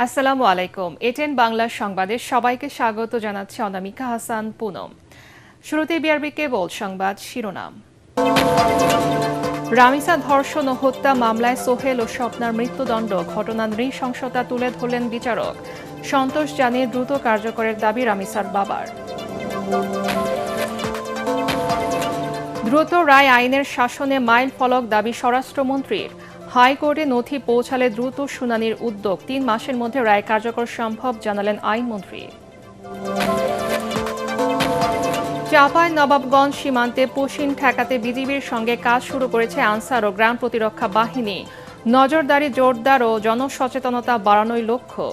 আসসালামু আলাইকুম। এটেন বাংলা সংবাদে সবাইকে স্বাগত জানাচ্ছে অনামিকা হাসান পুনম। শুরুতে বিআরবি কেবল সংবাদ শিরোনাম। রামিসা ধর্ষণ ও হত্যা মামলায় সোহেল ও স্বপ্নার মৃত্যুদণ্ড ঘটনার নৃশংসতা তুলে ধরলেন বিচারক। সন্তোষ জানিয়ে দ্রুত কার্যকরের দাবি রামিসার বাবার। দ্রুত রায় আইনের শাসনে মাইল ফলক দাবি স্বরাষ্ট্রমন্ত্রীর। হাইকোর্টে নথি পৌঁছালে দ্রুত শুনানির উদ্যোগ, ৩ মাসের মধ্যে রায় কার্যকর সম্ভব জানালেন আইনমন্ত্রী। চাঁপাইনবাবগঞ্জ সীমান্তে পুশিন ঠেকাতে বিজিবির সঙ্গে কাজ শুরু করেছে আনসার ও গ্রাম প্রতিরক্ষা বাহিনী। নজরদারি জোরদার ও জনসচেতনতা বাড়ানোই লক্ষ্য।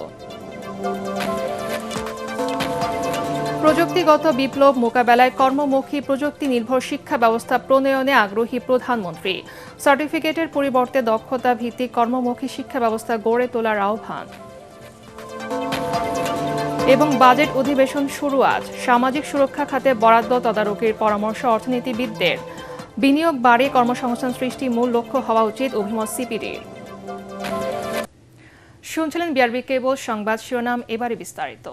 প্রযুক্তিগত বিপ্লব মোকাবেলায় কর্মমুখী প্রযুক্তি নির্ভর শিক্ষা ব্যবস্থা প্রণয়নে আগ্রহী প্রধানমন্ত্রী। সার্টিফিকেটের পরিবর্তে দক্ষতা ভিত্তিক কর্মমুখী শিক্ষা ব্যবস্থা গড়ে তোলার আহ্বান। এবং বাজেট অধিবেশন শুরু আজ। সামাজিক সুরক্ষা খাতে বরাদ্দ তদারকির পরামর্শ অর্থনীতিবিদদের। বিনিয়োগ বাড়িয়ে কর্মসংস্থান সৃষ্টি মূল লক্ষ্য হওয়া উচিত, অভিমত সিপিডির। শুনছিলেন বিআরবি কেবল সংবাদ শিরোনাম, এবারে বিস্তারিত।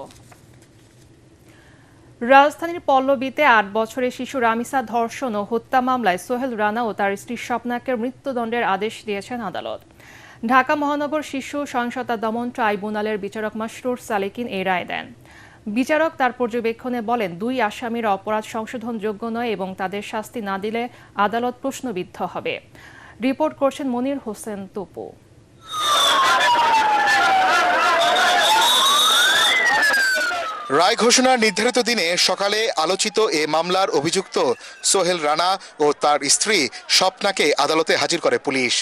রাজধানীর পল্লবীতে ৮ বছরের শিশু রামিসা ধর্ষণ ও হত্যা মামলায় সোহেল রানা ও তার স্ত্রী স্বপ্নাকে মৃত্যুদণ্ডের আদেশ দিয়েছেন আদালত। ঢাকা মহানগর শিশু সহিংসতা দমন ট্রাইব্যুনালের বিচারক মাসরুর সালেকিন এই রায় দেন। বিচারক তার পর্যবেক্ষণে বলেন, ২ আসামির অপরাধ সংশোধনযোগ্য নয় এবং তাদের শাস্তি না দিলে আদালত প্রশ্নবিদ্ধ হবে। রিপোর্ট করছেন মনির হোসেন তপু। রায় ঘোষণার নির্ধারিত দিনে সকালে আলোচিত এ মামলার অভিযুক্ত সোহেল রানা ও তার স্ত্রী স্বপ্নাকে আদালতে হাজির করে পুলিশ।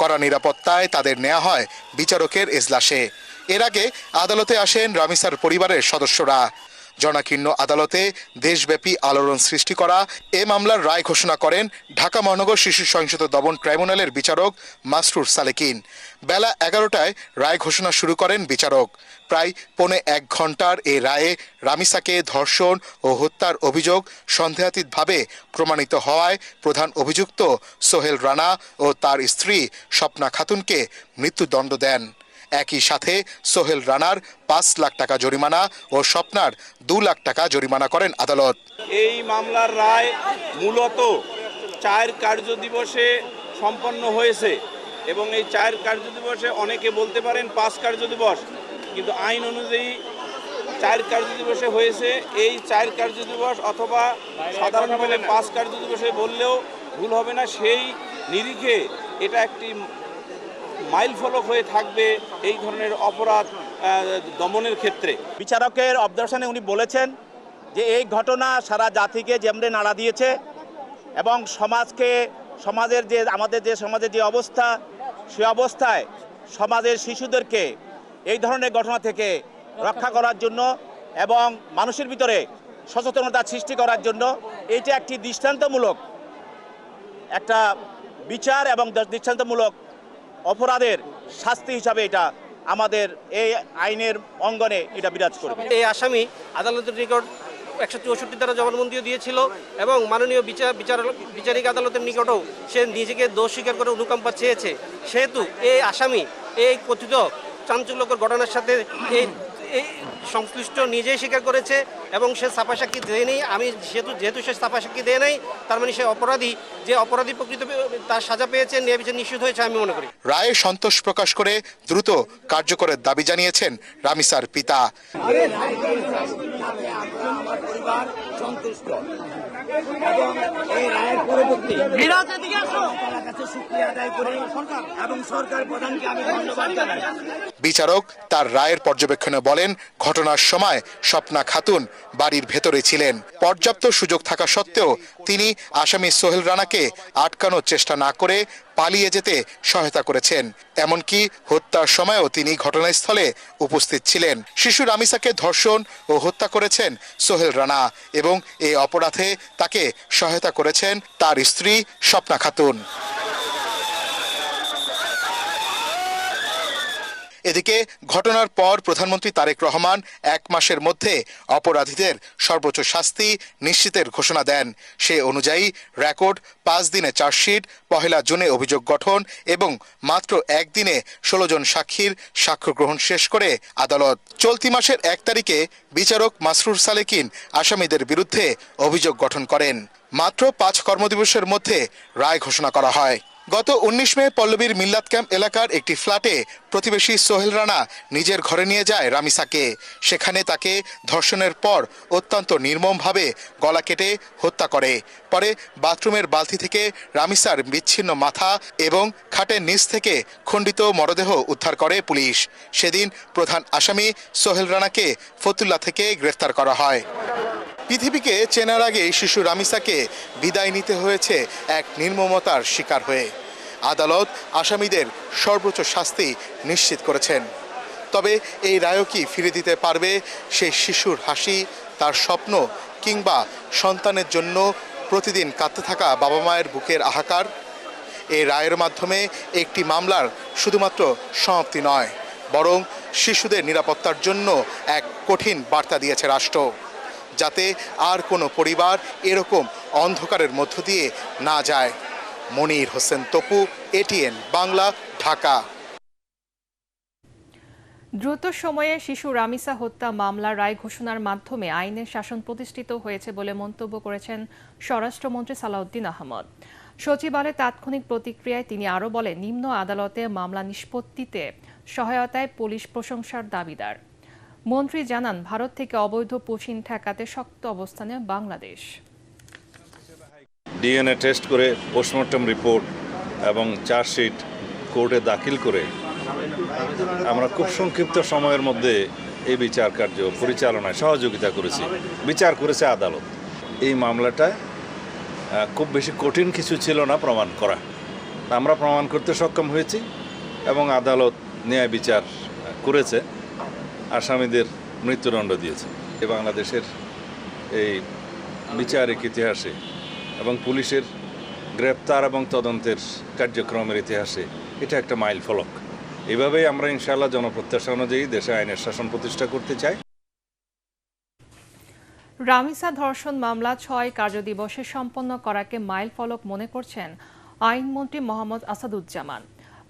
কড়া নিরাপত্তায় তাদের নেওয়া হয় বিচারকের এজলাসে। এর আগে আদালতে আসেন রামিসার পরিবারের সদস্যরা। জনাকীর্ণ আদালতে দেশব্যাপী আলোড়ন সৃষ্টি করা এ মামলার রায় ঘোষণা করেন ঢাকা মহানগর শিশু সহিংসতা দমন ট্রাইব্যুনালের বিচারক মাসরুর সালেকিন। বেলা ১১টায় রায় ঘোষণা শুরু করেন বিচারক। প্রায় ১.৫ ঘন্টার এ রায়ে রামিসাকে ধর্ষণ ও হত্যার অভিযোগ সন্দেহাতীতভাবে প্রমাণিত হওয়ায় প্রধান অভিযুক্ত সোহেল রানা ও তার স্ত্রী স্বপ্না খাতুনকে মৃত্যুদণ্ড দেন। একই সাথে সোহেল রানার ৫ লাখ টাকা জরিমানা ও স্বপ্নার ২ লাখ টাকা জরিমানা করেন আদালত। এই মামলার রায় মূলত ৪ কার্যদিবসে সম্পন্ন হয়েছে এবং এই ৪ কার্যদিবসে অনেকে বলতে পারেন ৫ কার্যদিবস, কিন্তু আইন অনুযায়ী ৪ কার্যদিবসে হয়েছে। এই ৪ কার্যদিবস অথবা সাধারণভাবে ৫ কার্যদিবসে বললেও ভুল হবে না। সেই নিরিখে এটা একটি মাইল ফলক হয়ে থাকবে এই ধরনের অপরাধ দমনের ক্ষেত্রে। বিচারকের অবজারভেশনে উনি বলেছেন যে এই ঘটনা সারা জাতিকে যেমনি নাড়া দিয়েছে এবং সমাজের যে আমাদের যে সমাজের যে অবস্থা, সে অবস্থায় সমাজের শিশুদেরকে এই ধরনের ঘটনা থেকে রক্ষা করার জন্য এবং মানুষের ভিতরে সচেতনতা সৃষ্টি করার জন্য এইটা একটি দৃষ্টান্তমূলক একটা বিচার এবং দৃষ্টান্তমূলক অপরাধের শাস্তি হিসাবে এটা আমাদের এই আইনের অঙ্গনে এটা বিরাজ করবে। এই আসামি আদালতের নিকট ১৬৪ দ্বারা জবানবন্দিও দিয়েছিল এবং মাননীয় বিচারিক আদালতের নিকটও সে নিজেকে দোষ স্বীকার করে অনুকম্পা চেয়েছে। সেহেতু এই আসামি এই কথিত চাঞ্চল্যকর ঘটনার সাথে এই সংশ্লিষ্ট নিজেই স্বীকার করেছে এবং সে ছাপা সাক্ষী দেয় নেই। আমি যেহেতু সে ছাপা সাক্ষী দেয় নাই, তার মানে সে অপরাধী, যে অপরাধী প্রকৃত তার সাজা পেয়েছে, ন্যায় বিচার নিশ্চিত হয়েছে আমি মনে করি। রায়ে সন্তোষ প্রকাশ করে দ্রুত কার্যকরের দাবি জানিয়েছেন রামিসার পিতা। বিচারক তার রায়ের পর্যবেক্ষণে বলেন, ঘটনার সময় স্বপ্না খাতুন বাড়ির ভেতরে ছিলেন। পর্যাপ্ত সুযোগ থাকা সত্ত্বেও তিনি আসামি সোহেল রানাকে আটকানোর চেষ্টা না করে পালিয়ে যেতে সহায়তা করেছেন। এমনকি হত্যার সময়ও তিনি ঘটনাস্থলে উপস্থিত ছিলেন। শিশু রামিসাকে ধর্ষণ ও হত্যা করেছেন সোহেল রানা এবং এই অপরাধে তাকে সহায়তা করেছেন তার স্ত্রী স্বপ্না খাতুন। এদিকে ঘটনার পর প্রধানমন্ত্রী তারেক রহমান 1 মাসের মধ্যে অপরাধীদের সর্বোচ্চ শাস্তি নিশ্চিতের ঘোষণা দেন। সে অনুযায়ী রেকর্ড 5 দিনে চার্জশিট, 1 জুনে অভিযোগ গঠন এবং মাত্র 1 দিনে 16 জন সাক্ষীর সাক্ষ্য গ্রহণ শেষ করে আদালত চলতি মাসের 1 তারিখে বিচারক মাসরুর সালেকিন আসামিদের বিরুদ্ধে অভিযোগ গঠন করেন। মাত্র 5 কর্মদিবসের মধ্যে রায় ঘোষণা করা হয়। গত 19 মে পল্লবীর মিল্লাত ক্যাম্প এলাকার একটি ফ্ল্যাটে প্রতিবেশী সোহেল রানা নিজের ঘরে নিয়ে যায় রামিসাকে। সেখানে তাকে ধর্ষণের পর অত্যন্ত নির্মমভাবে গলা কেটে হত্যা করে। পরে বাথরুমের বালতি থেকে রামিসার বিচ্ছিন্ন মাথা এবং খাটের নিচ থেকে খণ্ডিত মরদেহ উদ্ধার করে পুলিশ। সেদিন প্রধান আসামি সোহেল রানাকে ফতুল্লা থেকে গ্রেফতার করা হয়। পৃথিবীকে চেনার আগে শিশু রামিসাকে বিদায় নিতে হয়েছে এক নির্মমতার শিকার হয়ে। আদালত আসামিদের সর্বোচ্চ শাস্তি নিশ্চিত করেছেন। তবে এই রায়ও কি ফিরে দিতে পারবে সেই শিশুর হাসি, তার স্বপ্ন কিংবা সন্তানের জন্য প্রতিদিন কাঁদতে থাকা বাবা মায়ের বুকের হাহাকার? এই রায়ের মাধ্যমে একটি মামলার শুধুমাত্র সমাপ্তি নয়, বরং শিশুদের নিরাপত্তার জন্য এক কঠিন বার্তা দিয়েছে রাষ্ট্র, যাতে আর কোনো পরিবার এরকম অন্ধকারের মধ্য দিয়ে না যায়। মনির হোসেন তপু, এটিএন বাংলা, ঢাকা। দ্রুত সময়ে শিশু রামিসা হত্যা মামলার রায় ঘোষণার মাধ্যমে আইনের শাসন প্রতিষ্ঠিত হয়েছে বলে মন্তব্য করেছেন স্বরাষ্ট্রমন্ত্রী সালাউদ্দিন আহমদ। সচিবালয়ে তাৎক্ষণিক প্রতিক্রিয়ায় তিনি আরও বলেন, নিম্ন আদালতে মামলা নিষ্পত্তিতে সহায়তায় পুলিশ প্রশংসার দাবিদার। মন্ত্রী জানান, ভারত থেকে অবৈধ পুশিন ঠেকাতে শক্ত অবস্থানে বাংলাদেশ। ডিএনএ টেস্ট করে পোস্টমর্টম রিপোর্ট এবং চার্জশিট কোর্টে দাখিল করে আমরা খুব সংক্ষিপ্ত সময়ের মধ্যে এই বিচার কার্য পরিচালনায় সহযোগিতা করেছি। বিচার করেছে আদালত। এই মামলাটা খুব বেশি কঠিন কিছু ছিল না প্রমাণ করা। আমরা প্রমাণ করতে সক্ষম হয়েছি এবং আদালত ন্যায় বিচার করেছে, আসামিদের মৃত্যুদণ্ড দিয়েছে। বাংলাদেশের এই বিচারিক ইতিহাসে এবং পুলিশের গ্রেপ্তার এবং তদন্তের কার্যক্রমের ইতিহাসে এটা একটা মাইল ফলক। এভাবেই আমরা ইনশাআল্লাহ জনপ্রত্যাশা অনুযায়ী দেশে আইনের শাসন প্রতিষ্ঠা করতে চাই। রামিসা ধর্ষণ মামলা 6 কার্যদিবসে সম্পন্ন করাকে মাইল ফলক মনে করছেন আইনমন্ত্রী মোহাম্মদ আসাদুজ্জামান।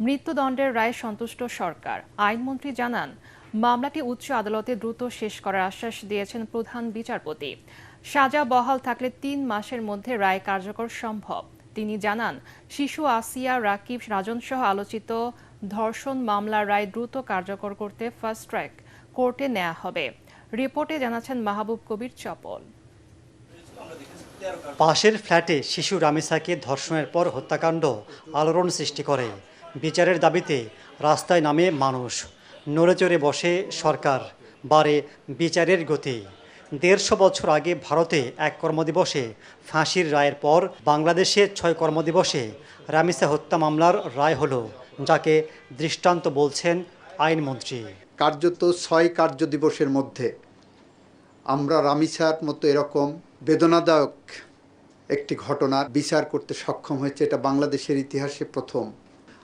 মৃত্যুদণ্ডের রায়ে সন্তুষ্ট সরকার। আইনমন্ত্রী জানান, মামলাটি উচ্চ আদালতে দ্রুত শেষ করার আশ্বাস দিয়েছেন প্রধান বিচারপতি। সাজা বহাল থাকলে 3 মাসের মধ্যে রায় কার্যকর সম্ভব। তিনি জানান, শিশু আসিয়া, রাকিব, রাজনসহ আলোচিত ধর্ষণ মামলার রায় দ্রুত কার্যকর করতে ফাস্ট ট্র্যাক কোর্টে নেওয়া হবে। রিপোর্টে জানাচ্ছেন মাহবুব কবির চপল। পাশের ফ্ল্যাটে শিশু রামিসাকে ধর্ষণের পর হত্যাকাণ্ড আলোড়ন সৃষ্টি করে। বিচারের দাবিতে রাস্তায় নামে মানুষ। নড়েচড়ে বসে সরকার, বাড়ে বিচারের গতি। 150 বছর আগে ভারতে 1 কর্মদিবসে ফাঁসির রায়ের পর বাংলাদেশে 6 কর্মদিবসে রামিসা হত্যা মামলার রায় হলো, যাকে দৃষ্টান্ত বলছেন আইনমন্ত্রী। কার্যত 6 কার্যদিবসের মধ্যে আমরা রামিসার মতো এরকম বেদনাদায়ক একটি ঘটনার বিচার করতে সক্ষম হয়েছে। এটা বাংলাদেশের ইতিহাসে প্রথম।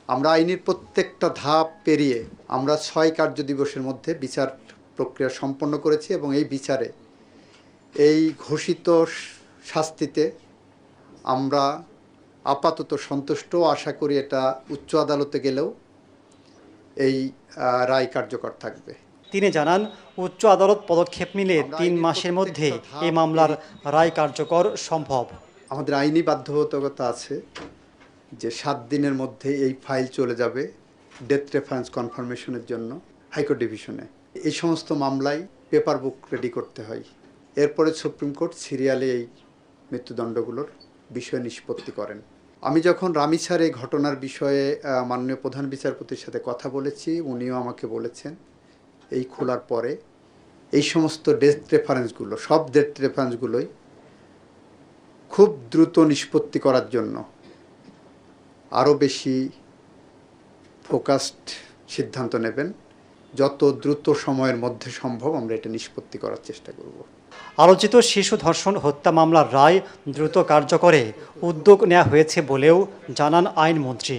আমরা আইনের প্রত্যেকটা ধাপ পেরিয়ে আমরা 6 কার্যদিবসের মধ্যে বিচার প্রক্রিয়া সম্পন্ন করেছি এবং এই বিচারে এই ঘোষিত শাস্তিতে আমরা আপাতত সন্তুষ্ট। আশা করি এটা উচ্চ আদালতে গেলেও এই রায় কার্যকর থাকবে। তিনি জানান, উচ্চ আদালত পদক্ষেপ নিলে 3 মাসের মধ্যে এই মামলার রায় কার্যকর সম্ভব। আমাদের আইনি বাধ্যবাধকতা আছে যে 7 দিনের মধ্যে এই ফাইল চলে যাবে ডেথ রেফারেন্স কনফার্মেশনের জন্য হাইকোর্ট ডিভিশনে। এই সমস্ত মামলায় পেপার বুক রেডি করতে হয়। এরপরে সুপ্রিম কোর্ট সিরিয়ালে এই মৃত্যুদণ্ডগুলোর বিষয় নিষ্পত্তি করেন। আমি যখন রামিসার এই ঘটনার বিষয়ে মাননীয় প্রধান বিচারপতির সাথে কথা বলেছি, উনিও আমাকে বলেছেন এই খোলার পরে এই সমস্ত ডেথ রেফারেন্সগুলো, সব ডেথ রেফারেন্সগুলোই খুব দ্রুত নিষ্পত্তি করার জন্য আরও বেশি ফোকাসড সিদ্ধান্ত নেবেন। যত দ্রুত সময়ের মধ্যে সম্ভব আমরা এটা নিষ্পত্তি করার চেষ্টা করব। আলোচিত শিশু ধর্ষণ হত্যা মামলার রায় দ্রুত কার্যকরে উদ্যোগ নেওয়া হয়েছে বলেও জানান আইনমন্ত্রী।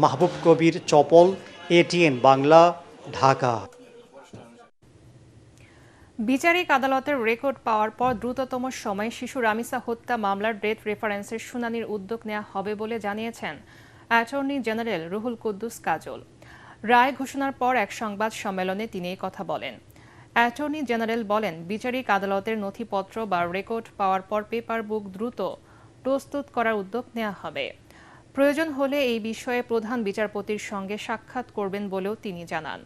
মাহবুব কবির চপল, এটিএন বাংলা, ঢাকা। বিচারিক আদালতের রেকর্ড পাওয়ার পর দ্রুততম সময়ে শিশু রামিসা হত্যা মামলার ডেথ রেফারেন্সের শুনানির উদ্যোগ নেওয়া হবে বলে জানিয়েছেন অ্যাটর্নি জেনারেল রুহুল কুদ্দুস কাজল। রায় ঘোষণার পর এক সংবাদ সম্মেলনে তিনি এই কথা বলেন। অ্যাটর্নি জেনারেল বলেন, বিচারিক আদালতের নথিপত্র বা রেকর্ড পাওয়ার পর পেপার বুক দ্রুত প্রস্তুত করার উদ্যোগ নেওয়া হবে। প্রয়োজন হলে এই বিষয়ে প্রধান বিচারপতির সঙ্গে সাক্ষাৎ করবেন বলেও তিনি জানান।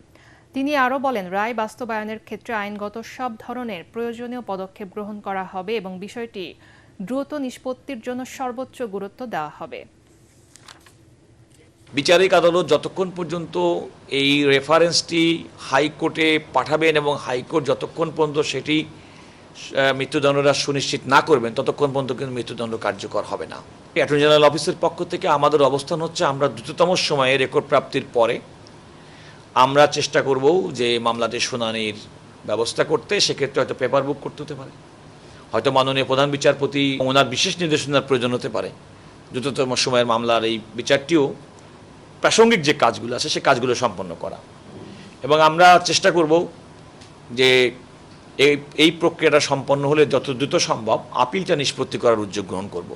তিনি আরও বলেন, রায় বাস্তবায়নের ক্ষেত্রে আইনগত সব ধরনের প্রয়োজনীয় পদক্ষেপ গ্রহণ করা হবে এবং বিষয়টি দ্রুত নিষ্পত্তির জন্য সর্বোচ্চ গুরুত্ব দেওয়া হবে। বিচারিক আদালত যতক্ষণ পর্যন্ত এই রেফারেন্সটি হাইকোর্টে পাঠাবেন এবং হাইকোর্ট যতক্ষণ পর্যন্ত সেটি মৃত্যুদণ্ডটা সুনিশ্চিত না করবেন ততক্ষণ পর্যন্ত কিন্তু মৃত্যুদণ্ড কার্যকর হবে না। অ্যাটর্নি জেনারেল অফিসের পক্ষ থেকে আমাদের অবস্থান হচ্ছে, আমরা দ্রুততম সময়ে রেকর্ড প্রাপ্তির পরে আমরা চেষ্টা করব যে মামলাতে শুনানির ব্যবস্থা করতে। সেক্ষেত্রে হয়তো পেপার বুক করতে হতে পারে, হয়তো মাননীয় প্রধান বিচারপতি ওনার বিশেষ নির্দেশনার প্রয়োজন হতে পারে। দ্রুততম সময়ের মামলার এই বিচারটিও প্রাসঙ্গিক যে কাজগুলো আছে সে কাজগুলো সম্পন্ন করা, এবং আমরা চেষ্টা করব যে এই প্রক্রিয়াটা সম্পন্ন হলে যত দ্রুত সম্ভব আপিলটা নিষ্পত্তি করার উদ্যোগ গ্রহণ করব।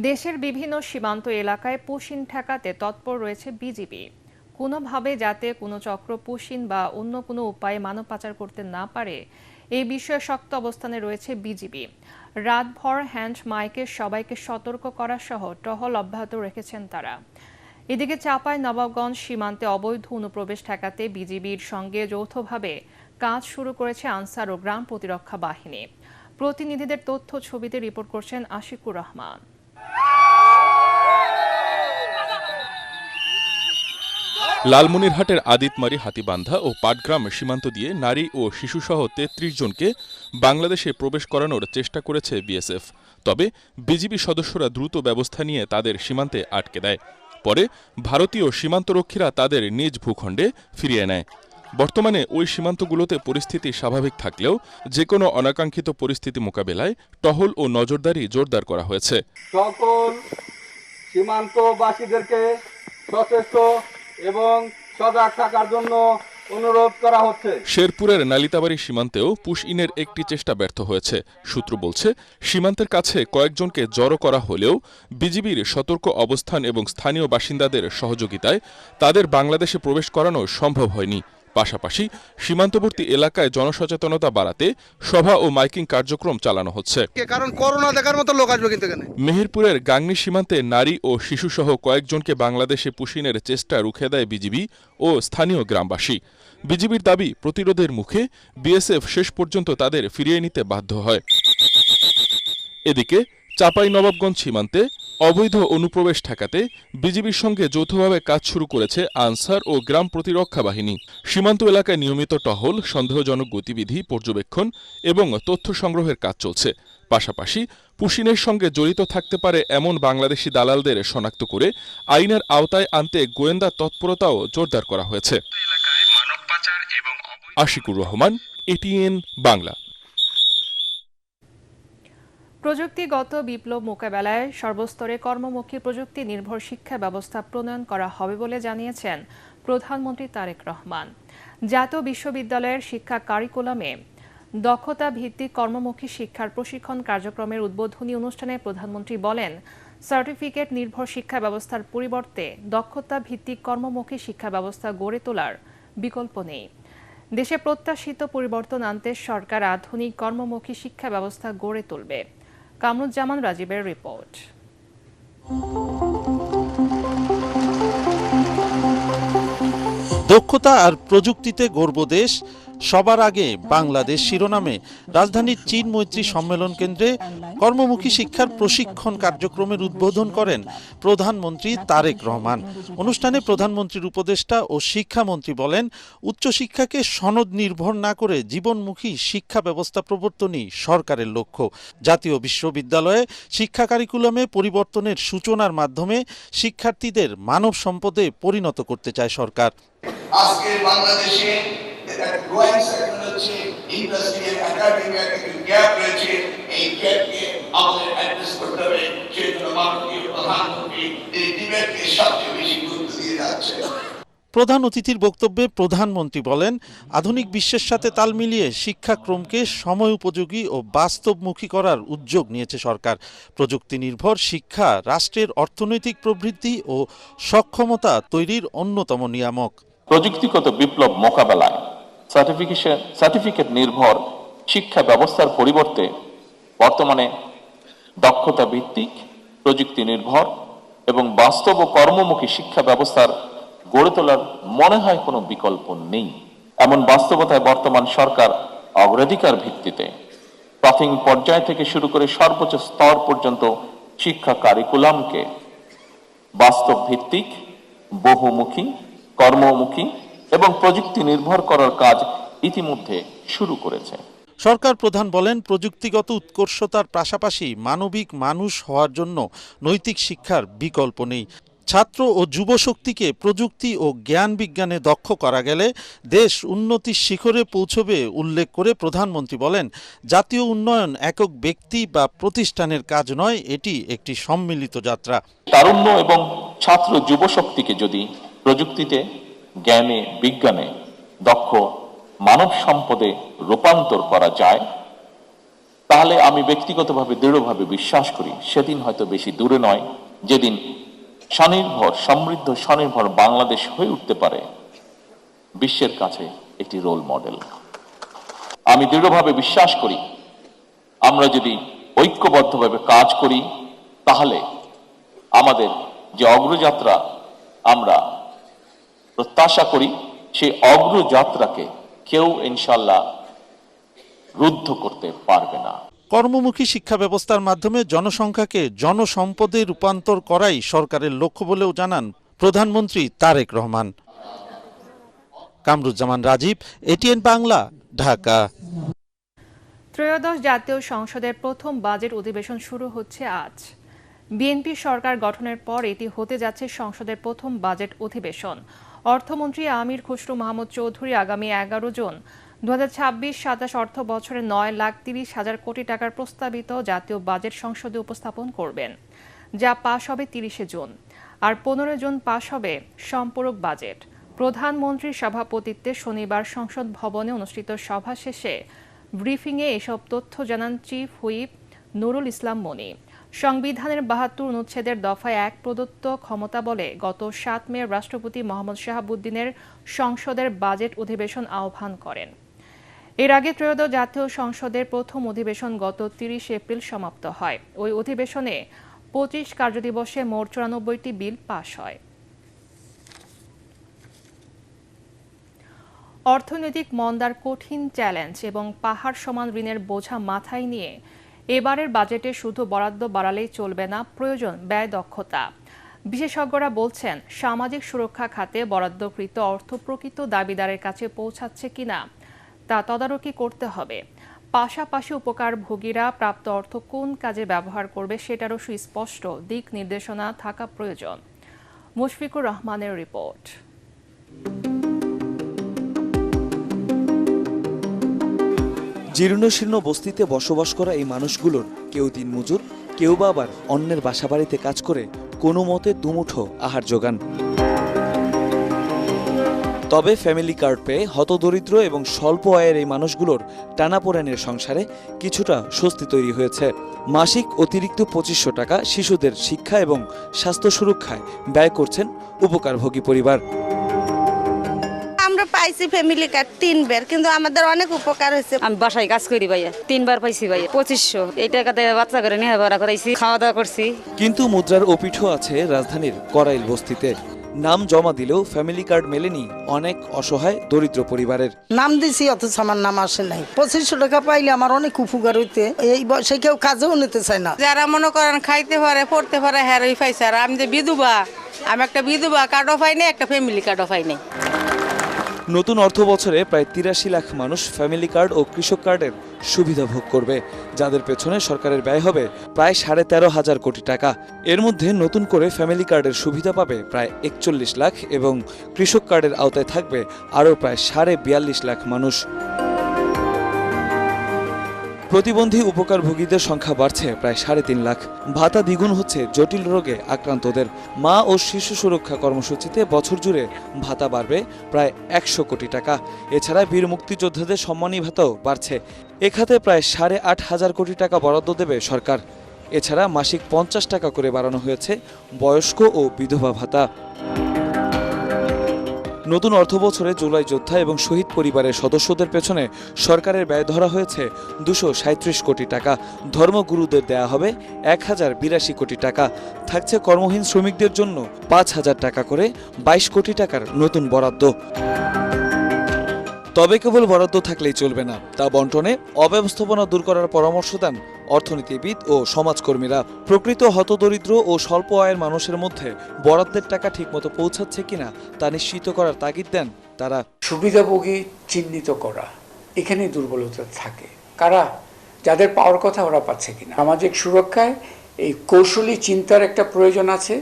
দেশের বিভিন্ন সীমান্ত এলাকায় পুশিন ঠেকাতে তৎপর রয়েছে বিজিবি। কোনোভাবে যাতে কোনো চক্র পুশিন বা অন্য কোনো উপায়ে মানব পাচার করতে না পারে এই বিষয়ে শক্ত অবস্থানে রয়েছে বিজিবি। রাতভর হ্যান্ড মাইকে সবাইকে সতর্ক করা সহ টহল অব্যাহত রেখেছেন তারা। এদিকে চাঁপাই নবাবগঞ্জ সীমান্তে অবৈধ অনুপ্রবেশ ঠেকাতে বিজিবির সঙ্গে যৌথভাবে কাজ শুরু করেছে আনসার ও গ্রাম প্রতিরক্ষা বাহিনী। প্রতিনিধিদের তথ্য ছবিতে রিপোর্ট করছেন আশিকুর রহমান। লালমনিরহাটের আদিতমারি, হাতিবান্ধা ও পাটগ্রাম সীমান্ত দিয়ে নারী ও শিশুসহ ৩৩ জনকে বাংলাদেশে প্রবেশ করানোর চেষ্টা করেছে বিএসএফ। তবে বিজিবি সদস্যরা দ্রুত ব্যবস্থা নিয়ে তাদের সীমান্তে আটকে দেয়। পরে ভারতীয় সীমান্তরক্ষীরা তাদের নিজ ভূখণ্ডে ফিরিয়ে নেয়। বর্তমানে ওই সীমান্তগুলোতে পরিস্থিতি স্বাভাবিক থাকলেও যে কোনো অনাকাঙ্ক্ষিত পরিস্থিতি মোকাবেলায় টহল ও নজরদারি জোরদার করা হয়েছে। সকল সীমান্তবাসীদেরকে সচেষ্ট এবং সজাগ থাকার জন্য অনুরোধ করা হচ্ছে। শেরপুরের নালিতাবাড়ি সীমান্তেও পুশ ইনের একটি চেষ্টা ব্যর্থ হয়েছে। সূত্র বলছে, সীমান্তের কাছে কয়েকজনকে জড়ো করা হলেও বিজিবির সতর্ক অবস্থান এবং স্থানীয় বাসিন্দাদের সহযোগিতায় তাদের বাংলাদেশে প্রবেশ করানো সম্ভব হয়নি। পাশাপাশি সীমান্তবর্তী এলাকায় জনসচেতনতা বাড়াতে সভা ও মাইকিং কার্যক্রম চালানো হচ্ছে। কারণ করোনা দেখার মতো লোক আসবে কিন্তু এখানে। মেহেরপুরের গাংনী সীমান্তে নারী ও শিশুসহ কয়েকজনকে বাংলাদেশে পুশিনের চেষ্টা রুখে দেয় বিজিবি ও স্থানীয় গ্রামবাসী। বিজিবির দাবি, প্রতিরোধের মুখে বিএসএফ শেষ পর্যন্ত তাদের ফিরিয়ে নিতে বাধ্য হয়। এদিকে চাঁপাই নবাবগঞ্জ সীমান্তে অবৈধ অনুপ্রবেশ ঠেকাতে বিজিবির সঙ্গে যৌথভাবে কাজ শুরু করেছে আনসার ও গ্রাম প্রতিরক্ষা বাহিনী। সীমান্ত এলাকায় নিয়মিত টহল, সন্দেহজনক গতিবিধি পর্যবেক্ষণ এবং তথ্য সংগ্রহের কাজ চলছে। পাশাপাশি পুশিনের সঙ্গে জড়িত থাকতে পারে এমন বাংলাদেশি দালালদের শনাক্ত করে আইনের আওতায় আনতে গোয়েন্দা তৎপরতাও জোরদার করা হয়েছে। আশিকুর রহমান, এটিএন বাংলা। প্রযুক্তিগত বিপ্লব মোকাবেলায় সর্বস্তরে কর্মমুখী প্রযুক্তি নির্ভর শিক্ষা ব্যবস্থা প্রণয়ন করা হবে বলে জানিয়েছেন প্রধানমন্ত্রী তারেক রহমান। জাতীয় বিশ্ববিদ্যালয়ের শিক্ষা কারিকুলামে দক্ষতা ভিত্তিক কর্মমুখী শিক্ষার প্রশিক্ষণ কার্যক্রমের উদ্বোধনী অনুষ্ঠানে প্রধানমন্ত্রী বলেন, সার্টিফিকেট নির্ভর শিক্ষা ব্যবস্থার পরিবর্তে দক্ষতা ভিত্তিক কর্মমুখী শিক্ষা ব্যবস্থা গড়ে তোলার বিকল্প নেই। দেশে প্রত্যাশিত পরিবর্তন আনতে সরকার আধুনিক কর্মমুখী শিক্ষা ব্যবস্থা গড়ে তুলবে। কামরুজ্জামান রাজীবের রিপোর্ট। দক্ষতা আর প্রযুক্তিতে গর্ব দেশ, সবার আগে বাংলাদেশ শিরোনামে রাজধানীর চীন মৈত্রী সম্মেলন কেন্দ্রে কর্মমুখী শিক্ষার প্রশিক্ষণ কার্যক্রমের উদ্বোধন করেন প্রধানমন্ত্রী তারেক রহমান। অনুষ্ঠানে প্রধানমন্ত্রীর উপদেষ্টা ও শিক্ষামন্ত্রী বলেন, উচ্চশিক্ষাকে সনদ নির্ভর না করে জীবনমুখী শিক্ষা ব্যবস্থা প্রবর্তনই সরকারের লক্ষ্য। জাতীয় বিশ্ববিদ্যালয়ে শিক্ষা কারিকুলামে পরিবর্তনের সূচনার মাধ্যমে শিক্ষার্থীদের মানব সম্পদে পরিণত করতে চায় সরকার। আজকে বাংলাদেশে গ্রোয়িং সেক্টর হচ্ছে ইন্ডাস্ট্রি একাডেমিক একটা গ্যাপ রয়েছে। এই গ্যাপকে আমাদের অ্যাড্রেস করতে হবে। সেজন্য মাননীয় প্রধানমন্ত্রী এই ডিবেটকে সবচেয়ে বেশি গুরুত্ব দিয়ে যাচ্ছে। প্রধান অতিথির বক্তব্যে প্রধানমন্ত্রী বলেন, আধুনিক বিশ্বের সাথে তাল মিলিয়ে শিক্ষাক্রমকে সময় উপযোগী ও বাস্তবমুখী করার উদ্যোগ নিয়েছে সরকার। প্রযুক্তি নির্ভর শিক্ষা রাষ্ট্রের অর্থনৈতিক প্রবৃদ্ধি ও সক্ষমতা তৈরির অন্যতম নিয়ামক। প্রযুক্তিগত বিপ্লব মোকাবেলায় সার্টিফিকেট নির্ভর শিক্ষা ব্যবস্থার পরিবর্তে বর্তমানে দক্ষতা ভিত্তিক, প্রযুক্তি নির্ভর এবং বাস্তব ও কর্মমুখী শিক্ষা ব্যবস্থার গড়ে তোলার মনে হয় কোনো বিকল্প নেই। এমন বাস্তবতায় বর্তমান সরকার অগ্রাধিকার ভিত্তিতে প্রাথমিক পর্যায় থেকে শুরু করে সর্বোচ্চ স্তর পর্যন্ত শিক্ষা কারিকুলামকে বাস্তব ভিত্তিক, বহুমুখী, কর্মমুখী এবং প্রযুক্তি নির্ভর করার কাজ ইতিমধ্যে শুরু করেছে। সরকার প্রধান বলেন, প্রযুক্তিগত উৎকর্ষতার পাশাপাশি মানবিক মানুষ হওয়ার জন্য নৈতিক শিক্ষার বিকল্প নেই। ছাত্র ও যুবশক্তিকে প্রযুক্তি ও জ্ঞান বিজ্ঞানে দক্ষ করা গেলে দেশ উন্নতির শিখরে পৌঁছবে উল্লেখ করে প্রধানমন্ত্রী বলেন, জাতীয় উন্নয়ন একক ব্যক্তি বা প্রতিষ্ঠানের কাজ নয়, এটি একটি সম্মিলিত যাত্রা। তারুণ্য এবং ছাত্র যুবশক্তিকে যদি প্রযুক্তিতে, জ্ঞানে, বিজ্ঞানে দক্ষ মানব সম্পদে রূপান্তর করা যায়, তাহলে আমি ব্যক্তিগতভাবে দৃঢ়ভাবে বিশ্বাস করি সেদিন হয়তো বেশি দূরে নয় যেদিন স্বনির্ভর, সমৃদ্ধ, স্বনির্ভর বাংলাদেশ হয়ে উঠতে পারে বিশ্বের কাছে একটি রোল মডেল। আমি দৃঢ়ভাবে বিশ্বাস করি আমরা যদি ঐক্যবদ্ধভাবে কাজ করি তাহলে আমাদের যে অগ্রযাত্রা আমরা প্রত্যাশা করি সেই অগ্রযাত্রাকে কেউ ইনশাল্লাহ রুদ্ধ করতে পারবে না। কর্মমুখী শিক্ষা ব্যবস্থার মাধ্যমে জনসংখ্যাকে জনসম্পদে রূপান্তর করাই সরকারের লক্ষ্য বলেও জানান প্রধানমন্ত্রী তারেক রহমান। কামরুজ্জামান রাজীব, এটিএন বাংলা, ঢাকা। ত্রয়োদশ জাতীয় সংসদের প্রথম বাজেট অধিবেশন শুরু হচ্ছে আজ। বিএনপি সরকার গঠনের পর এটি হতে যাচ্ছে সংসদের প্রথম বাজেট অধিবেশন। অর্থমন্ত্রী আমির খসরু মাহমুদ চৌধুরী আগামী 11 জুন 2026-27 অর্থ বছরে 9,30,000 কোটি টাকার প্রস্তাবিত জাতীয় বাজেট সংসদে উপস্থাপন করবেন, যা পাশ হবে 30 জুন। আর 15 জুন পাশ হবে সম্পূরক বাজেট। প্রধানমন্ত্রীর সভাপতিত্বে শনিবার সংসদ ভবনে অনুষ্ঠিত সভা শেষে ব্রিফিংয়ে এসব তথ্য জানান চিফ হুইপ নুরুল ইসলাম মনি। সংবিধানের 72 অনুচ্ছেদের দফায় 1 প্রদত্ত ক্ষমতা বলে গত 7 মে রাষ্ট্রপতি মোহাম্মদ শাহাবুদ্দিনের সংসদের বাজেট অধিবেশন আহ্বান করেন। এর আগে ত্রয়োদশ জাতীয় সংসদের প্রথম অধিবেশন গত 30 এপ্রিল সমাপ্ত হয়। ওই অধিবেশনে 25 কার্যদিবসে মোট 94টি বিল পাশ হয়। অর্থনৈতিক মন্দার কঠিন চ্যালেঞ্জ এবং পাহাড় সমান ঋণের বোঝা মাথায় নিয়ে এবারের বাজেটে শুধু বরাদ্দ বাড়ালেই চলবে না, প্রয়োজন ব্যয় দক্ষতা। বিশেষজ্ঞরা বলছেন, সামাজিক সুরক্ষা খাতে বরাদ্দকৃত অর্থ প্রকৃত দাবিদারের কাছে পৌঁছাচ্ছে কিনা তা তদারকি করতে হবে। পাশাপাশি উপকারভোগীরা প্রাপ্ত অর্থ কোন কাজে ব্যবহার করবে সেটারও সুস্পষ্ট দিক নির্দেশনা থাকা প্রয়োজন। মুশফিকুর রহমানের রিপোর্ট। জীর্ণশীর্ণ বস্তিতে বসবাস করা এই মানুষগুলোর কেউ দিনমজুর, কেউ বা আবার অন্যের বাসাবাড়িতে কাজ করে কোনো মতে দুমুঠো আহার জোগান। তবে ফ্যামিলি কার্ড পেয়ে হতদরিদ্র এবং স্বল্প আয়ের এই মানুষগুলোর টানাপোড়েনের সংসারে কিছুটা স্বস্তি তৈরি হয়েছে। মাসিক অতিরিক্ত 2500 টাকা শিশুদের শিক্ষা এবং স্বাস্থ্য সুরক্ষায় ব্যয় করছেন উপকারভোগী পরিবার। আমরা পাইছি ফ্যামিলি কার্ড 3 বার, কিন্তু আমাদের অনেক উপকার হয়েছে। আমি বাসায় কাজ করি ভাইয়া, 3 বার পাইছি ভাইয়া 2500। এই টাকাতে বাচ্চা করে নিয়ে ভাড়া করাইছি, খাওয়া দাওয়া করছি। কিন্তু মুদ্রার অপিঠও আছে রাজধানীর করাইল বস্তিতে। নাম জমা দিলেও ফ্যামিলি কার্ড মেলেনি অনেক অসহায় দরিদ্র পরিবারের। নাম দিছি অথচ আমার নাম আসে নাই। 2500 টাকা পাইলে আমার অনেক উপকার হইতে। এই বয়সে কেউ কাজেও নিতে চায় না। যারা মনে করেন খাইতে পারে, পড়তে পারে, হ্যারই পাইছে। আর আমি যে বিধবা, আমি একটা বিধবা কার্ডও পাই নাই, একটা ফ্যামিলি কার্ডও পাই নাই। নতুন অর্থ বছরে প্রায় 83 লাখ মানুষ ফ্যামিলি কার্ড ও কৃষক কার্ডের সুবিধা ভোগ করবে, যাদের পেছনে সরকারের ব্যয় হবে প্রায় 13,500 কোটি টাকা। এর মধ্যে নতুন করে ফ্যামিলি কার্ডের সুবিধা পাবে প্রায় 41 লাখ এবং কৃষক কার্ডের আওতায় থাকবে আরও প্রায় 42.5 লাখ মানুষ। প্রতিবন্ধী উপকারভোগীদের সংখ্যা বাড়ছে প্রায় 3.5 লাখ। ভাতা দ্বিগুণ হচ্ছে জটিল রোগে আক্রান্তদের। মা ও শিশু সুরক্ষা কর্মসূচিতে বছর জুড়ে ভাতা বাড়বে প্রায় 100 কোটি টাকা। এছাড়া বীর মুক্তিযোদ্ধাদের সম্মানী ভাতাও বাড়ছে। এ খাতে প্রায় 8,500 কোটি টাকা বরাদ্দ দেবে সরকার। এছাড়া মাসিক 50 টাকা করে বাড়ানো হয়েছে বয়স্ক ও বিধবা ভাতা। নতুন অর্থবছরে জুলাই যোদ্ধা এবং শহীদ পরিবারের সদস্যদের পেছনে সরকারের ব্যয় ধরা হয়েছে 237 কোটি টাকা। ধর্মগুরুদের দেয়া হবে 1082 কোটি টাকা। থাকছে কর্মহীন শ্রমিকদের জন্য 5,000 টাকা করে 22 কোটি টাকার নতুন বরাদ্দ। তবে কেবল বরাদ্দ থাকলেই চলবে না, তা বন্টনে অব্যবস্থাপনা দূর করার পরামর্শ দেন অর্থনীতিবিদ ও সমাজকর্মীরা। প্রকৃত হতদরিদ্র ও স্বল্প আয়ের মানুষের মধ্যে বরাদ্দের টাকা ঠিকমতো পৌঁছাচ্ছে কিনা তা নিশ্চিত করার তাগিদ দেন তারা। সুবিধাভোগী চিহ্নিত করা, এখানে দুর্বলতা থাকে। কারা, যাদের পাওয়ার কথা ওরা পাচ্ছে কিনা। সামাজিক সুরক্ষায় এই কৌশলী চিন্তার একটা প্রয়োজন আছে,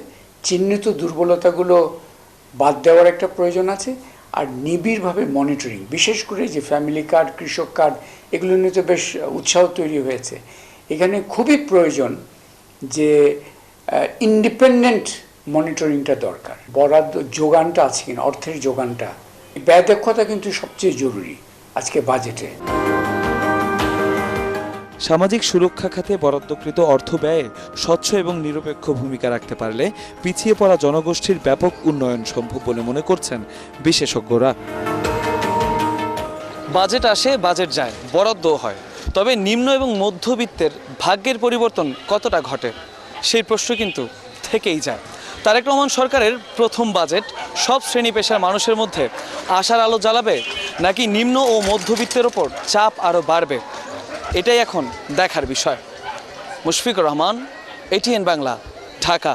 চিহ্নিত দুর্বলতাগুলো বাদ দেওয়ার একটা প্রয়োজন আছে, আর নিবিড়ভাবে মনিটরিং, বিশেষ করে যে ফ্যামিলি কার্ড, কৃষক কার্ড, এগুলো নিয়ে তো বেশ উৎসাহ তৈরি হয়েছে। এখানে খুবই প্রয়োজন যে ইন্ডিপেন্ডেন্ট মনিটরিংটা দরকার। বরাদ্দ যোগানটা আছে কিনা, অর্থের যোগানটা, ব্যয় দক্ষতা কিন্তু সবচেয়ে জরুরি আজকে বাজেটে। সামাজিক সুরক্ষা খাতে বরাদ্দকৃত অর্থ ব্যয়ে স্বচ্ছ এবং নিরপেক্ষ ভূমিকা রাখতে পারলে পিছিয়ে পড়া জনগোষ্ঠীর ব্যাপক উন্নয়ন সম্ভব বলে মনে করছেন বিশেষজ্ঞরা। বাজেট আসে, বাজেট যায়, বরাদ্দ হয়, তবে নিম্ন এবং মধ্যবিত্তের ভাগ্যের পরিবর্তন কতটা ঘটে সেই প্রশ্ন কিন্তু থেকেই যায়। তারেক রহমান সরকারের প্রথম বাজেট সব শ্রেণী পেশার মানুষের মধ্যে আশার আলো জ্বালাবে, নাকি নিম্ন ও মধ্যবিত্তের ওপর চাপ আরও বাড়বে, এটাই এখন দেখার বিষয়। মুশফিকুর রহমান, এটিএন বাংলা, ঢাকা।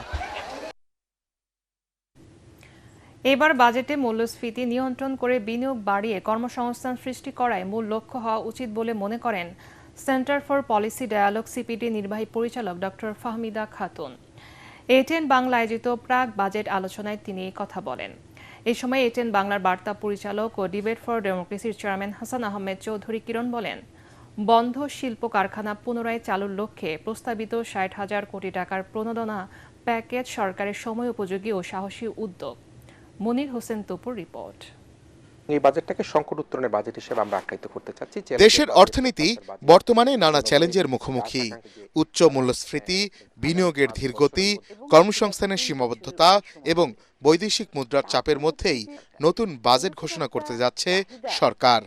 এবার বাজেটে মূল্যস্ফীতি নিয়ন্ত্রণ করে বিনিয়োগ বাড়িয়ে কর্মসংস্থান সৃষ্টি করাই মূল লক্ষ্য হওয়া উচিত বলে মনে করেন Centre for Policy Dialogue CPD নির্বাহী পরিচালক ডক্টর ফাহমিদা খাতুন। এটিএন বাংলা আয়োজিত প্রাক বাজেট আলোচনায় তিনি এই কথা বলেন। এই সময় এটিএন বাংলার বার্তা পরিচালক ও ডিবেট ফর ডেমোক্রেসির চেয়ারম্যান হাসান আহমেদ চৌধুরী কিরণ বলেন, বন্ধ শিল্প কারখানা পুনরায় চালুর লক্ষ্যে প্রস্তাবিত 60,000 কোটি টাকার প্রণোদনা প্যাকেজ সরকারের সময় উপযোগী ও সাহসী উদ্যোগ। মনির হোসেন তপুর রিপোর্ট। এই বাজেটটাকে সংকট উত্তরণের বাজেট হিসেবে আমরা আখ্যায়িত করতে চাচ্ছি। দেশের অর্থনীতি বর্তমানে নানা চ্যালেঞ্জের মুখোমুখি। উচ্চ মূল্যস্ফীতি, বিনিয়োগের ধীরগতি, কর্মসংস্থানের সীমাবদ্ধতা এবং বৈদেশিক মুদ্রার চাপের মধ্যেই নতুন বাজেট ঘোষণা করতে যাচ্ছে সরকার।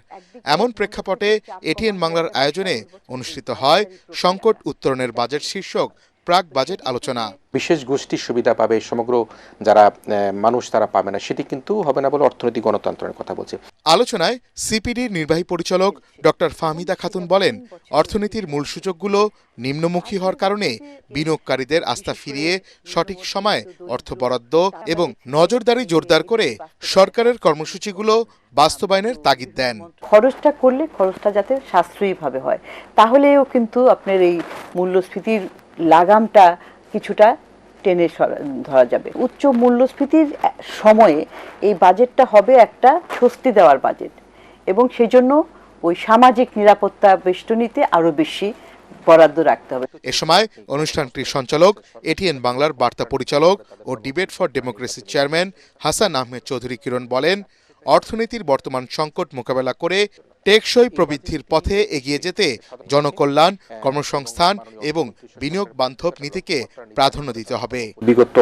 এমন প্রেক্ষাপটে এটিএন বাংলার আয়োজনে অনুষ্ঠিত হয় সংকট উত্তরণের বাজেট শীর্ষক প্রাক বাজেট আলোচনা। বিশেষ গোষ্ঠীর সুবিধা পাবে, সমগ্র যারা মানুষ তারা পাবে না, সেটি কিন্তু হবে না বলে অর্থনৈতিক গণতন্ত্রের কথা বলছে। আলোচনায় সিপিডির নির্বাহী পরিচালক ডক্টর ফাহমিদা খাতুন বলেন, অর্থনীতির মূল সূচকগুলো নিম্নমুখী হওয়ার কারণে বিনিয়োগকারীদের আস্থা ফিরিয়ে সঠিক সময়ে অর্থ বরাদ্দ এবং নজরদারি জোরদার করে সরকারের কর্মসূচিগুলো বাস্তবায়নের তাগিদ দেন। খরচটা করলে খরচটা যাতে সাশ্রয়ীভাবে হয়, তাহলেও কিন্তু আপনার এই মূল্যস্ফীতির লাগামটা কিছুটা টেনে ধরা যাবে। উচ্চ মূল্যস্ফীতির সময়ে এই বাজেটটা হবে একটা স্বস্তি দেওয়ার বাজেট, এবং সেজন্য ওই সামাজিক নিরাপত্তা বেষ্টনীতে আরো বেশি বরাদ্দ রাখতে হবে। এ সময় অনুষ্ঠানটির সঞ্চালক, এটিএন বাংলার বার্তা পরিচালক ও ডিবেট ফর ডেমোক্রেসির চেয়ারম্যান হাসান আহমেদ চৌধুরী কিরণ বলেন, অর্থনীতির বর্তমান সংকট মোকাবেলা করে টেকসই প্রবৃদ্ধির পথে এগিয়ে যেতে জনকল্যাণ, কর্মসংস্থান এবং বিনিয়োগ বান্ধব নীতিকে প্রাধান্য দিতে হবে। বিগত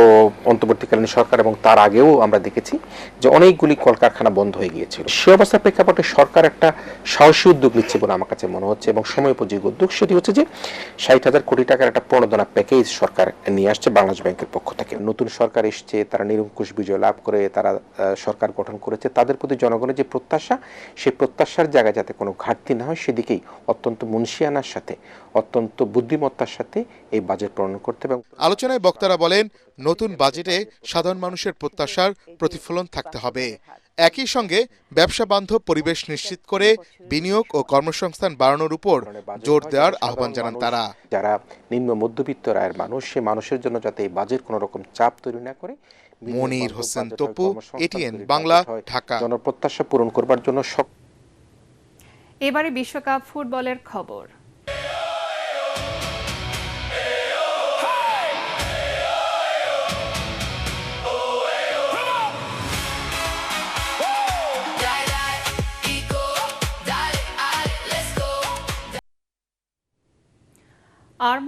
অন্তর্বর্তীকালীন সরকার এবং তার আগেও আমরা দেখেছি যে অনেকগুলি কলকারখানা বন্ধ হয়ে গিয়েছিল। সে অবস্থার প্রেক্ষাপটে সরকার একটা সাহসী উদ্যোগ নিচ্ছে বলে আমার কাছে মনে হচ্ছে, এবং সময়োপযোগী উদ্যোগ। সেটি হচ্ছে যে 60,000 কোটি টাকার একটা প্রণোদনা প্যাকেজ সরকার নিয়ে আসছে বাংলাদেশ ব্যাংকের পক্ষ থেকে। নতুন সরকার এসছে, তারা নিরঙ্কুশ বিজয় লাভ করে তারা সরকার গঠন করেছে। তাদের প্রতি জনগণের যে প্রত্যাশা, সেই প্রত্যাশার জায়গায় যাতে কোনো ঘাটতি না হয় সেদিকেই অত্যন্ত মুনশিয়ানার সাথে, অত্যন্ত বুদ্ধিমত্তার সাথে এই বাজেট প্রণয়ন করতে হবে। আলোচনায় বক্তারা বলেন, নতুন বাজেটে সাধারণ মানুষের প্রত্যাশার প্রতিফলন থাকতে হবে। একই সঙ্গে ব্যবসা বান্ধব পরিবেশ নিশ্চিত করে বিনিয়োগ ও কর্মসংস্থান বাড়ানোর উপর জোর দেওয়ার আহ্বান জানান তারা। যারা নিম্ন মধ্যবিত্ত আয়ের মানুষ, সে মানুষের জন্য যাতে এই বাজেট কোনো রকম চাপ তৈরি না করে। মনির হোসেন তপু, এটিএন বাংলা, ঢাকা। জনপ্রত্যাশা পূরণ করবার জন্য এবারে বিশ্বকাপ ফুটবলের খবর।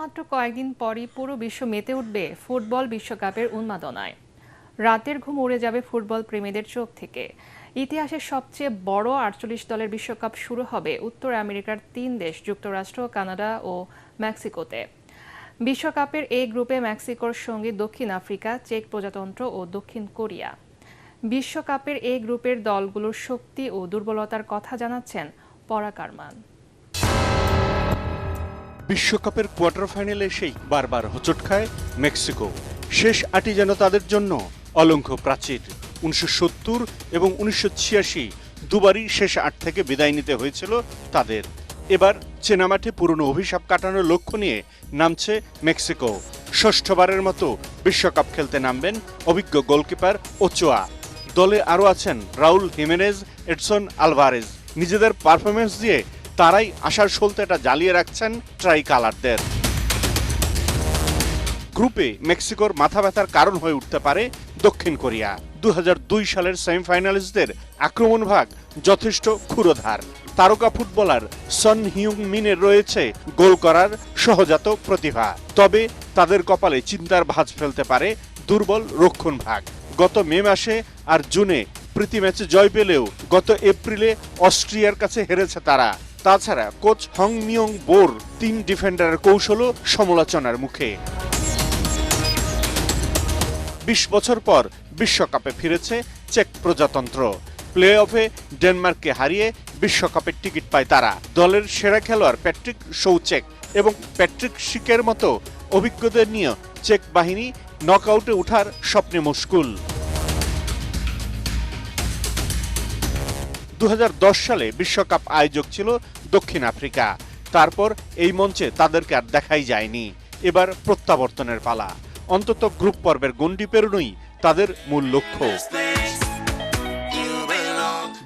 মাত্র কয়েকদিন পরই পুরো বিশ্ব মেতে উঠবে ফুটবল বিশ্বকাপের উন্মাদনায়। রাতের ঘুম উড়ে যাবে ফুটবল প্রেমীদের চোখ থেকে। ইতিহাসের সবচেয়ে বড় 48 দলের বিশ্বকাপ শুরু হবে উত্তর আমেরিকার 3 দেশ যুক্তরাষ্ট্র, কানাডা ও মেক্সিকোতে। বিশ্বকাপের এই গ্রুপে মেক্সিকোর সঙ্গে দক্ষিণ আফ্রিকা, চেক প্রজাতন্ত্র ও দক্ষিণ কোরিয়া। বিশ্বকাপের এই গ্রুপের দলগুলোর শক্তি ও দুর্বলতার কথা জানাচ্ছেন পরাগ আরমান। বিশ্বকাপের কোয়ার্টার ফাইনালে এসেই বারবার হোঁচট খায় মেক্সিকো। শেষ 8টি যেন তাদের জন্য অলঙ্ঘ প্রাচীর। 1970 এবং 1986 দুবারই শেষ 8 থেকে বিদায় নিতে হয়েছিল তাদের। এবার চেনা মাঠে পুরনো অভিশাপ কাটানোর লক্ষ্য নিয়ে নামছে মেক্সিকো। ষষ্ঠবারের মতো বিশ্বকাপ খেলতে নামবেন অভিজ্ঞ গোলকিপার ওচোয়া। দলে আরও আছেন রাউল হিমেনেজ, এডসন আলভারেজ। নিজেদের পারফরমেন্স দিয়ে তারাই আশার সলতেটা জ্বালিয়ে রাখছেন ট্রাই কালারদের। গ্রুপে মেক্সিকোর মাথা ব্যথার কারণ হয়ে উঠতে পারে দক্ষিণ কোরিয়া। 2002 সালের সেমিফাইনালিস্টদের আক্রমণ ভাগ যথেষ্ট ক্ষুরোধার। তারকা ফুটবলার সন হিউং মিনের রয়েছে গোল করার সহজাত প্রতিভা। তবে তাদের কপালে চিন্তার ভাঁজ ফেলতে পারে দুর্বল রক্ষণ ভাগ। গত মে মাসে আর জুনে প্রীতি ম্যাচে জয় পেলেও গত এপ্রিলে অস্ট্রিয়ার কাছে হেরেছে তারা। তাছাড়া কোচ হং মিয়ং বোর 3 ডিফেন্ডারের কৌশলও সমালোচনার মুখে। 20 বছর পর বিশ্বকাপে ফিরেছে চেক প্রজাতন্ত্র। প্লে অফে ডেনমার্ককে হারিয়ে বিশ্বকাপের টিকিট পায় তারা। দলের সেরা খেলোয়াড় প্যাট্রিক শৌচেক এবং প্যাট্রিক শিকের মতো অভিজ্ঞদের নিয়ে চেক বাহিনী নকআউটে ওঠার স্বপ্নে মুশকুল। 2010 সালে বিশ্বকাপ আয়োজক ছিল দক্ষিণ আফ্রিকা। তারপর এই মঞ্চে তাদেরকে আর দেখাই যায়নি। এবার প্রত্যাবর্তনের পালা। অন্তত গ্রুপ পর্বের গণ্ডি পেরোনোই তাদের মূল লক্ষ্য।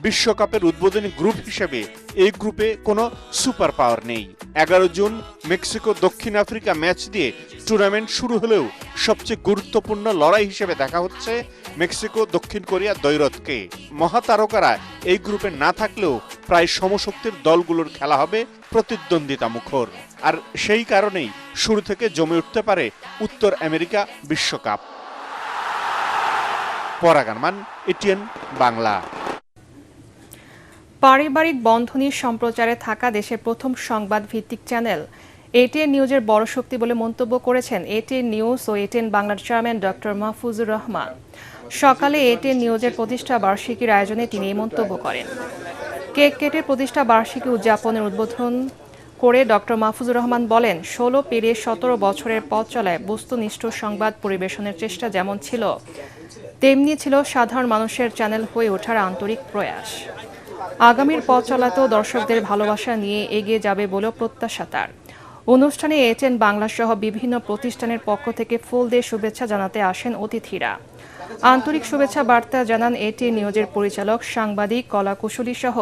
বিশ্বকাপের উদ্বোধনী গ্রুপ হিসেবে এই গ্রুপে কোনো সুপার পাওয়ার নেই। 11 জুন মেক্সিকো দক্ষিণ আফ্রিকা ম্যাচ দিয়ে টুর্নামেন্ট শুরু হলেও সবচেয়ে গুরুত্বপূর্ণ লড়াই হিসেবে দেখা হচ্ছে মেক্সিকো দক্ষিণ কোরিয়া দ্বৈরথকে। মহাতারকারা এই গ্রুপে না থাকলেও প্রায় সমশক্তির দলগুলোর খেলা হবে প্রতিদ্বন্দ্বিতা মুখর। আর সেই কারণেই শুরু থেকে জমে উঠতে পারে উত্তর আমেরিকা বিশ্বকাপ। পরাগ আরমান, এটিএন বাংলা। পারিবারিক বন্ধনীর সম্প্রচারে থাকা দেশের প্রথম সংবাদ ভিত্তিক চ্যানেল এটিএন নিউজের বড় শক্তি বলে মন্তব্য করেছেন এটিএন নিউজ ও এটিএন বাংলার চেয়ারম্যান ডক্টর মাহফুজুর রহমান। সকালে এটিএন নিউজের প্রতিষ্ঠা বার্ষিকীর আয়োজনে তিনি এই মন্তব্য করেন। কেক কেটে প্রতিষ্ঠা বার্ষিকী উদযাপনের উদ্বোধন করে ডক্টর মাহফুজুর রহমান বলেন, 16 পেরিয়ে 17 বছরের পথ চলায় বস্তুনিষ্ঠ সংবাদ পরিবেশনের চেষ্টা যেমন ছিল, তেমনি ছিল সাধারণ মানুষের চ্যানেল হয়ে ওঠার আন্তরিক প্রয়াস। আগামীর পথ চলাতেও দর্শকদের ভালোবাসা নিয়ে এগিয়ে যাবে বলেও প্রত্যাশা তার। অনুষ্ঠানে এটিএন বাংলা সহ বিভিন্ন প্রতিষ্ঠানের পক্ষ থেকে ফুল দিয়ে শুভেচ্ছা জানাতে আসেন অতিথিরা। আন্তরিক শুভেচ্ছা বার্তা জানান এটিএন নিউজের পরিচালক, সাংবাদিক, কলাকুশলী সহ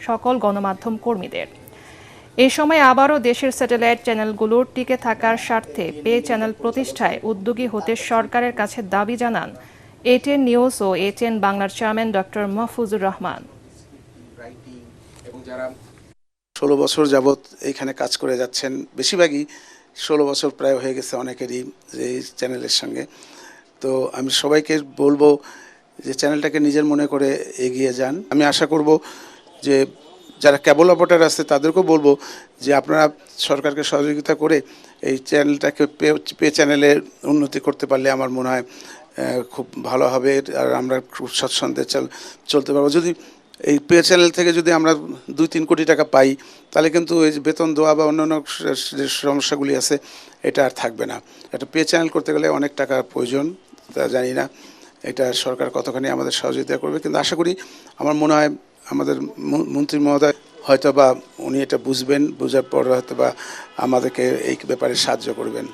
সকল গণমাধ্যম কর্মীদের। এ সময় আবারও দেশের স্যাটেলাইট চ্যানেলগুলোর টিকে থাকার স্বার্থে পে চ্যানেল প্রতিষ্ঠায় উদ্যোগী হতে সরকারের কাছে দাবি জানান এটিএন নিউজ ও এটিএন বাংলার চেয়ারম্যান ডক্টর মাহফুজুর রহমান। 16 বছর যাবৎ এইখানে কাজ করে যাচ্ছেন। বেশিরভাগই 16 বছর প্রায় হয়ে গেছে অনেকেরই এই চ্যানেলের সঙ্গে। তো আমি সবাইকে বলবো যে চ্যানেলটাকে নিজের মনে করে এগিয়ে যান। আমি আশা করব যে যারা কেবল অপারেটর আছে তাদেরকেও বলবো যে আপনারা সরকারকে সহযোগিতা করে এই চ্যানেলটাকে পে চ্যানেলের উন্নতি করতে পারলে আমার মনে হয় খুব ভালো হবে। আর আমরা খুব স্বচ্ছন্দে চলতে পারবো। যদি এই পে চ্যানেল থেকে যদি আমরা 2-3 কোটি টাকা পাই তাহলে কিন্তু এই যে বেতন দেওয়া বা অন্যান্য যে সমস্যাগুলি আছে এটা আর থাকবে না। একটা পে চ্যানেল করতে গেলে অনেক টাকার প্রয়োজন, তা জানি না এটা সরকার কতখানি আমাদের সহযোগিতা করবে, কিন্তু আশা করি আমার মনে হয় আমাদের মন্ত্রী মহোদয় হয়তো বা উনি এটা বুঝবেন, বোঝার পর হয়তো বা আমাদেরকে এই ব্যাপারে সাহায্য করবেন।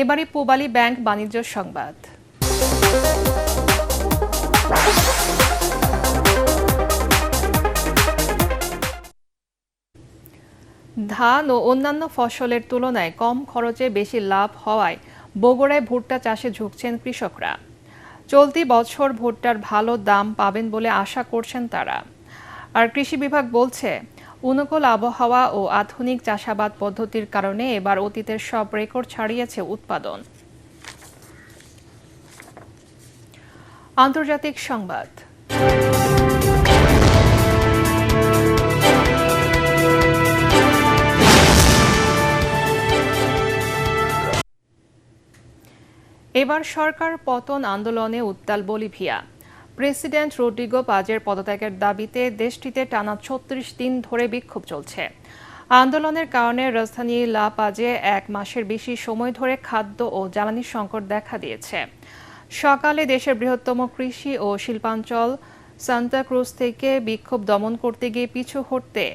এবারে পূবালী ব্যাংক বাণিজ্য সংবাদ। ধান ও অন্যান্য ফসলের তুলনায় কম খরচে বেশি লাভ হওয়ায় বগুড়ায় ভুট্টা চাষে ঝুঁকছেন কৃষকরা। চলতি বছর ভুট্টার ভালো দাম পাবেন বলে আশা করছেন তারা। আর কৃষি বিভাগ বলছে অনুকূল আবহাওয়া ও আধুনিক চাষাবাদ পদ্ধতির কারণে এবার অতীতের সব রেকর্ড ছাড়িয়েছে উৎপাদন। আন্তর্জাতিক সংবাদ। এবার সরকার পতন আন্দোলনে উত্তাল বলিভিয়া। প্রেসিডেন্ট রদ্রিগো পাজের পদত্যাগের দাবিতে দেশটিতে টানা ৩৬ দিন ধরে বিক্ষোভ চলছে। আন্দোলনের কারণে রাজধানী লা পাজে ১ মাসের বেশি সময় ধরে খাদ্য ও জ্বালানি সংকট দেখা দিয়েছে। সকালে দেশের বৃহত্তম কৃষি ও শিল্পাঞ্চল সান্তা ক্রুজ থেকে বিক্ষোভ দমন করতে গিয়ে পিছু হটতে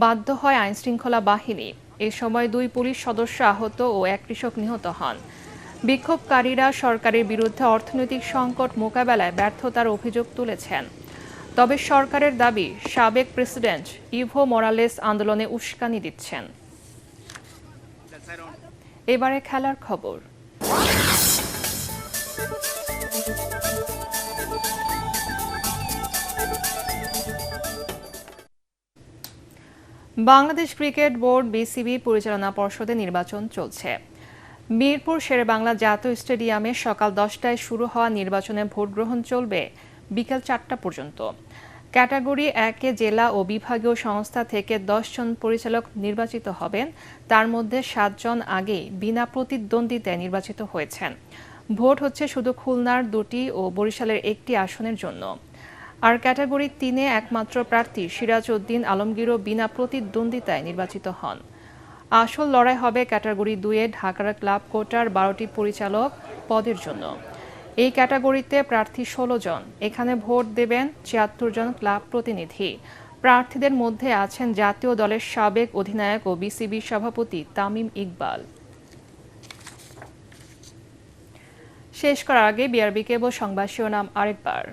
বাধ্য হয় আইনশৃঙ্খলা বাহিনী। এ সময় ২ পুলিশ সদস্য আহত ও ১ কৃষক নিহত হন। বিক্ষোভকারীরা সরকারের বিরুদ্ধে অর্থনৈতিক সংকট মোকাবেলায় ব্যর্থতার অভিযোগ তুলেছেন। তবে সরকারের দাবি, সাবেক প্রেসিডেন্ট ইভো মোরালেস আন্দোলনে উস্কানি দিচ্ছেন। এবারে খেলার খবর। বাংলাদেশ ক্রিকেট বোর্ড বিসিবি পরিচালনা পর্ষদে নির্বাচন চলছে। মিরপুর শেরেবাংলা জাতীয় স্টেডিয়ামে সকাল 10টায় শুরু হওয়া নির্বাচনে ভোট গ্রহণ চলবে বিকেল 4টা পর্যন্ত। ক্যাটাগরি 1-এ জেলা ও বিভাগীয় সংস্থা থেকে 10 জন পরিচালক নির্বাচিত হবেন। তার মধ্যে 7 জন আগে বিনা প্রতিদ্বন্দ্বিতায় নির্বাচিত হয়েছেন। ভোট হচ্ছে শুধু খুলনার 2টি ও বরিশালের 1টি আসনের জন্য। আর ক্যাটাগরি 3-এ একমাত্র প্রার্থী সিরাজ উদ্দিন আলমগীরও বিনা প্রতিদ্বন্দ্বিতায় নির্বাচিত হন। আসল লড়াই হবে ক্যাটাগরি 2-এ ঢাকার ক্লাব কোটার 12টি পরিচালক পদের জন্য। এই ক্যাটাগরিতে প্রার্থী 16 জন। এখানে ভোট দেবেন 76 জন ক্লাব প্রতিনিধি। প্রার্থীদের মধ্যে আছেন জাতীয় দলের সাবেক অধিনায়ক ও বিসিবি সভাপতি তামিম ইকবাল। শেষ করার আগে বিআরবি কেবল সংবাদ শিরোনাম আরেকবার।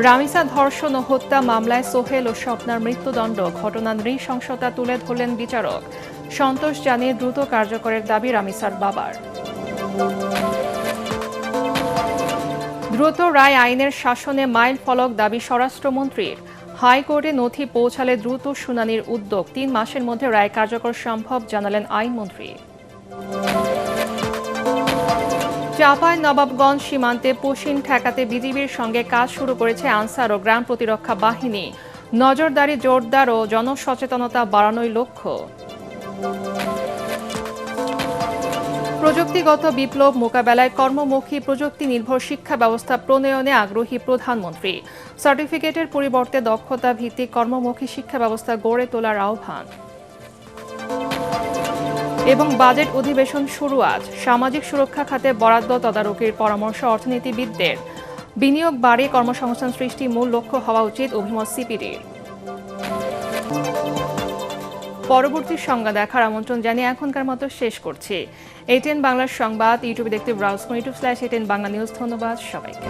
রামিসা ধর্ষণ ও হত্যা মামলায় সোহেল ও স্বপ্নার মৃত্যুদণ্ড, ঘটনার নৃশংসতা তুলে ধরলেন বিচারক। সন্তোষ জানিয়ে দ্রুত কার্যকরের দাবি রামিসার বাবার। দ্রুত রায় আইনের শাসনে মাইল ফলক দাবি স্বরাষ্ট্রমন্ত্রীর। হাইকোর্টে নথি পৌঁছালে দ্রুত শুনানির উদ্যোগ। 3 মাসের মধ্যে রায় কার্যকর সম্ভব জানালেন আইনমন্ত্রী। চাঁপাইনবাবগঞ্জ সীমান্তে পশিন ঠেকাতে বিজিবির সঙ্গে কাজ শুরু করেছে আনসার ও গ্রাম প্রতিরক্ষা বাহিনী। নজরদারি জোরদার ও জনসচেতনতা বাড়ানোই লক্ষ্য। প্রযুক্তিগত বিপ্লব মোকাবেলায় কর্মমুখী প্রযুক্তি নির্ভর শিক্ষা ব্যবস্থা প্রণয়নে আগ্রহী প্রধানমন্ত্রী। সার্টিফিকেটের পরিবর্তে দক্ষতা ভিত্তিক কর্মমুখী শিক্ষা ব্যবস্থা গড়ে তোলার আহ্বান। এবং বাজেট অধিবেশন শুরু আজ। সামাজিক সুরক্ষা খাতে বরাদ্দ তদারকির পরামর্শ অর্থনীতিবিদদের। বিনিয়োগ বাড়ে কর্মসংস্থান সৃষ্টি মূল লক্ষ্য হওয়া উচিত অভিমত সিপিডির। পরবর্তী সংবাদ দেখার আমন্ত্রণ জানিয়ে এখনকার মতো শেষ করছি। ATN বাংলার সংবাদ ইউটিউবে দেখতে ব্রাউজ করুন, YouTube/ATN বাংলা নিউজ। ধন্যবাদ সবাইকে।